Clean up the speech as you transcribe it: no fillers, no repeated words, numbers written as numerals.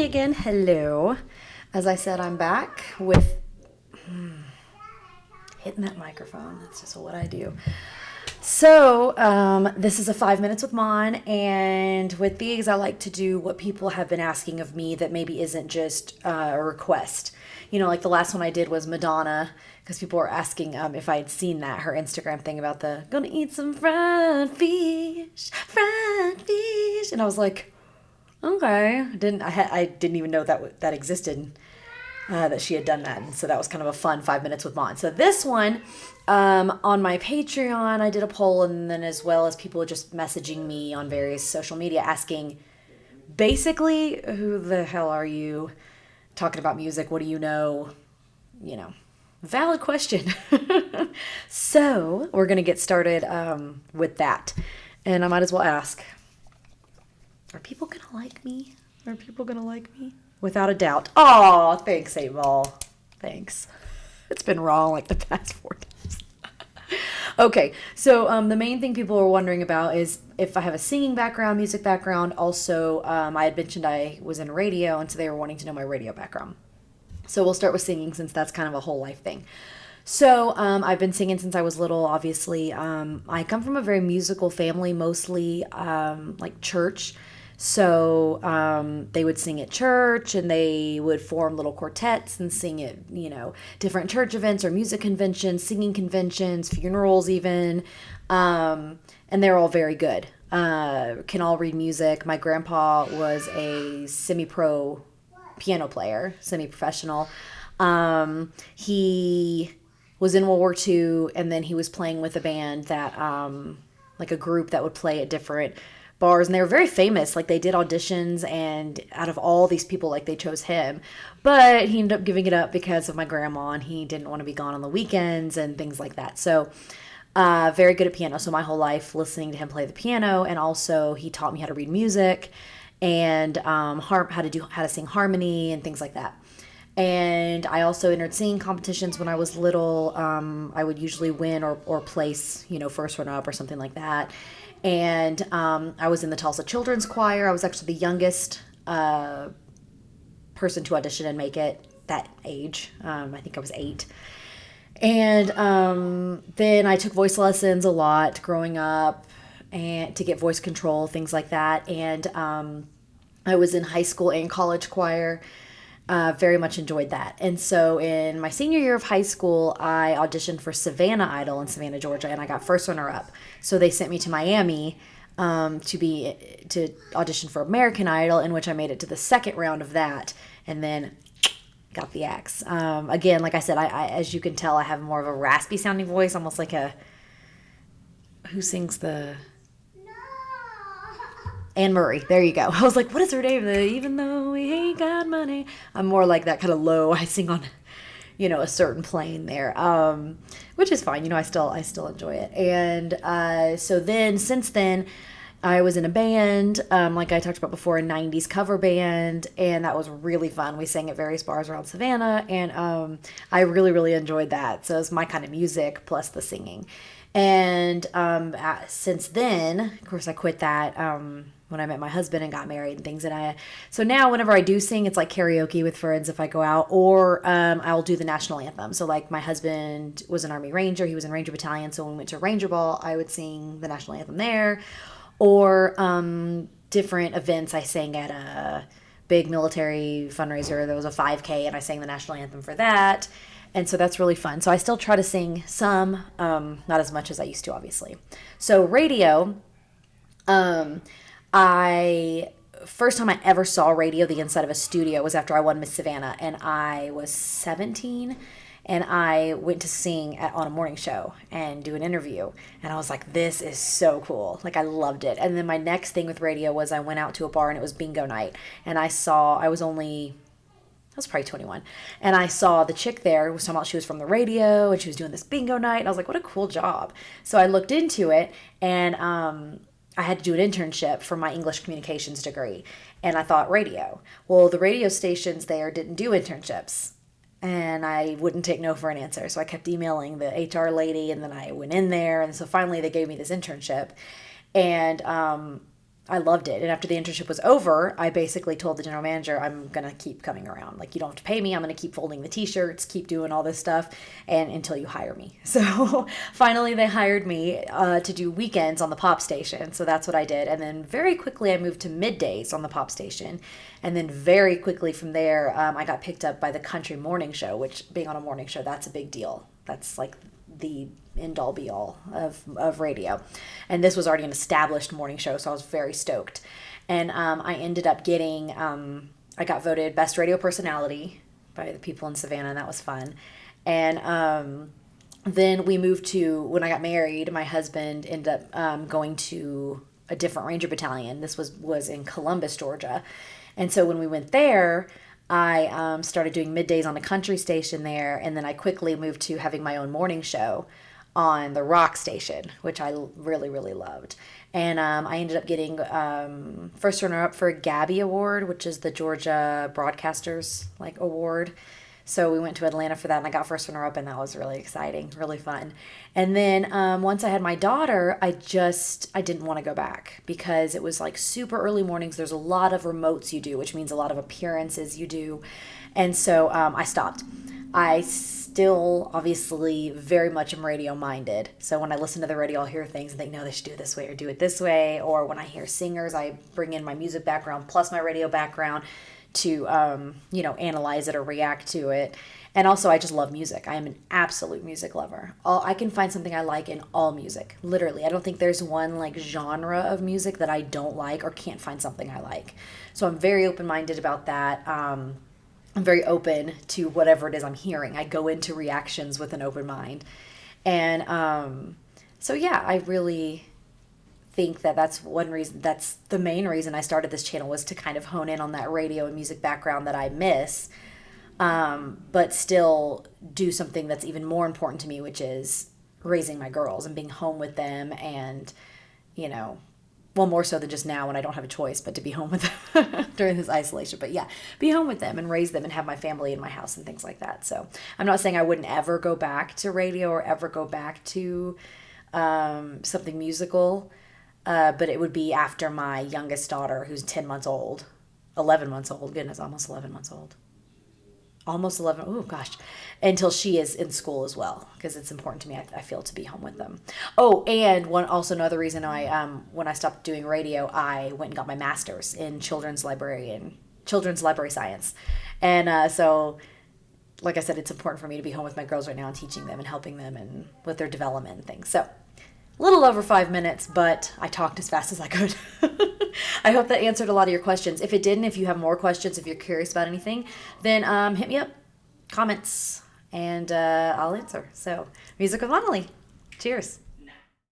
again. Hello. As I said, I'm back with hitting that microphone. That's just what I do. So, this is a 5 minutes with Maun, and with these, I like to do what people have been asking of me that maybe isn't just a request. Like the last one I did was Madonna, because people were asking if I had seen that, her Instagram thing about the gonna eat some fried fish, and I was like, okay, I didn't even know that existed. That she had done that. And so that was kind of a fun 5 minutes with Maun. So this one, on my Patreon, I did a poll, and then as well as people just messaging me on various social media asking basically, who the hell are you? Talking about music, what do you know? Valid question. So we're going to get started with that. And I might as well ask, are people going to like me? Are people going to like me? Without a doubt. Oh, thanks, 8-Ball. Thanks. It's been wrong like the past 4 days. Okay, so the main thing people are wondering about is if I have a singing background, music background. Also, I had mentioned I was in radio, and so they were wanting to know my radio background. So we'll start with singing since that's kind of a whole life thing. So I've been singing since I was little, obviously. I come from a very musical family, mostly like church. So they would sing at church, and they would form little quartets and sing at, different church events or music conventions, singing conventions, funerals even. And they're all very good. Can all read music. My grandpa was a semi-pro piano player, semi-professional. He was in World War II, and then he was playing with a band that, like a group that would play at different bars, and they were very famous. Like, they did auditions, and out of all these people, like, they chose him. But he ended up giving it up because of my grandma, and he didn't want to be gone on the weekends and things like that. So very good at piano. So my whole life listening to him play the piano, and also he taught me how to read music and how to sing harmony and things like that. And I also entered singing competitions when I was little. I would usually win or place, first runner up or something like that. And I was in the Tulsa Children's Choir. I was actually the youngest person to audition and make it that age. I think I was 8. And then I took voice lessons a lot growing up, and to get voice control, things like that. And I was in high school and college choir. Very much enjoyed that. And so in my senior year of high school, I auditioned for Savannah Idol in Savannah, Georgia, and I got first runner up. So they sent me to Miami to audition for American Idol, in which I made it to the second round of that, and then got the axe. Again, like I said, I as you can tell, I have more of a raspy sounding voice, almost like who sings the... Anne Murray. There you go. I was like, what is her name? Even though we ain't got money. I'm more like that kind of low. I sing on, a certain plane there, which is fine. I still enjoy it. And so then, since then, I was in a band, like I talked about before, a 90s cover band, and that was really fun. We sang at various bars around Savannah, and I really, really enjoyed that. So it was my kind of music plus the singing. And since then, of course, I quit that when I met my husband and got married and things. So now whenever I do sing, it's like karaoke with friends if I go out, or I'll do the national anthem. So like my husband was an Army Ranger. He was in Ranger Battalion. So when we went to Ranger Ball, I would sing the national anthem there. Or different events. I sang at a big military fundraiser. There was a 5K, and I sang the national anthem for that. And so that's really fun. So I still try to sing some, not as much as I used to, obviously. So radio, first time I ever saw radio, the inside of a studio, was after I won Miss Savannah, and I was 17, and I went to sing on a morning show and do an interview, and I was like, this is so cool. Like, I loved it. And then my next thing with radio was I went out to a bar, and it was bingo night, and I was probably 21. And I saw the chick there was talking about she was from the radio and she was doing this bingo night. And I was like, what a cool job. So I looked into it, and I had to do an internship for my English communications degree. And I thought radio. Well, the radio stations there didn't do internships. And I wouldn't take no for an answer. So I kept emailing the HR lady, and then I went in there. And so finally they gave me this internship. And I loved it. And after the internship was over, I basically told the general manager, I'm going to keep coming around. Like, you don't have to pay me. I'm going to keep folding the t-shirts, keep doing all this stuff, and until you hire me. So finally they hired me to do weekends on the pop station. So that's what I did. And then very quickly I moved to middays on the pop station. And then very quickly from there, I got picked up by the country morning show, which being on a morning show, that's a big deal. That's like the end all be all of radio. And this was already an established morning show, so I was very stoked. And I ended up getting, I got voted best radio personality by the people in Savannah, and that was fun. And then we moved to, when I got married, my husband ended up going to a different Ranger battalion. This was in Columbus, Georgia. And so when we went there, I started doing middays on a country station there, and then I quickly moved to having my own morning show on the rock station, which I really, really loved. And I ended up getting first runner-up for a Gabby Award, which is the Georgia Broadcasters Award. So we went to Atlanta for that, and I got first runner-up, and that was really exciting, really fun. And then once I had my daughter, I didn't want to go back because it was super early mornings. There's a lot of remotes you do, which means a lot of appearances you do. And so I stopped. I still obviously very much am radio minded. So when I listen to the radio, I'll hear things and think, no, they should do it this way or do it this way. Or when I hear singers, I bring in my music background plus my radio background to, analyze it or react to it. And also, I just love music. I am an absolute music lover. I can find something I like in all music. Literally. I don't think there's one genre of music that I don't like or can't find something I like. So I'm very open-minded about that. I'm very open to whatever it is I'm hearing. I go into reactions with an open mind. And so, yeah, I really think that's one reason, that's the main reason I started this channel, was to kind of hone in on that radio and music background that I miss, but still do something that's even more important to me, which is raising my girls and being home with them and, more so than just now when I don't have a choice, but to be home with them during this isolation. But yeah, be home with them and raise them and have my family in my house and things like that. So I'm not saying I wouldn't ever go back to radio or ever go back to something musical, but it would be after my youngest daughter, who's 11 months old, goodness, almost 11 months old. Almost 11, oh gosh, until she is in school as well, because it's important to me, I feel, to be home with them. Oh, and another reason when I stopped doing radio, I went and got my master's in children's library science. And so, like I said, it's important for me to be home with my girls right now and teaching them and helping them and with their development and things. So, a little over 5 minutes, but I talked as fast as I could. I hope that answered a lot of your questions. If it didn't, if you have more questions, if you're curious about anything, then hit me up, comments, and I'll answer. So, Music with Monnalie. Cheers.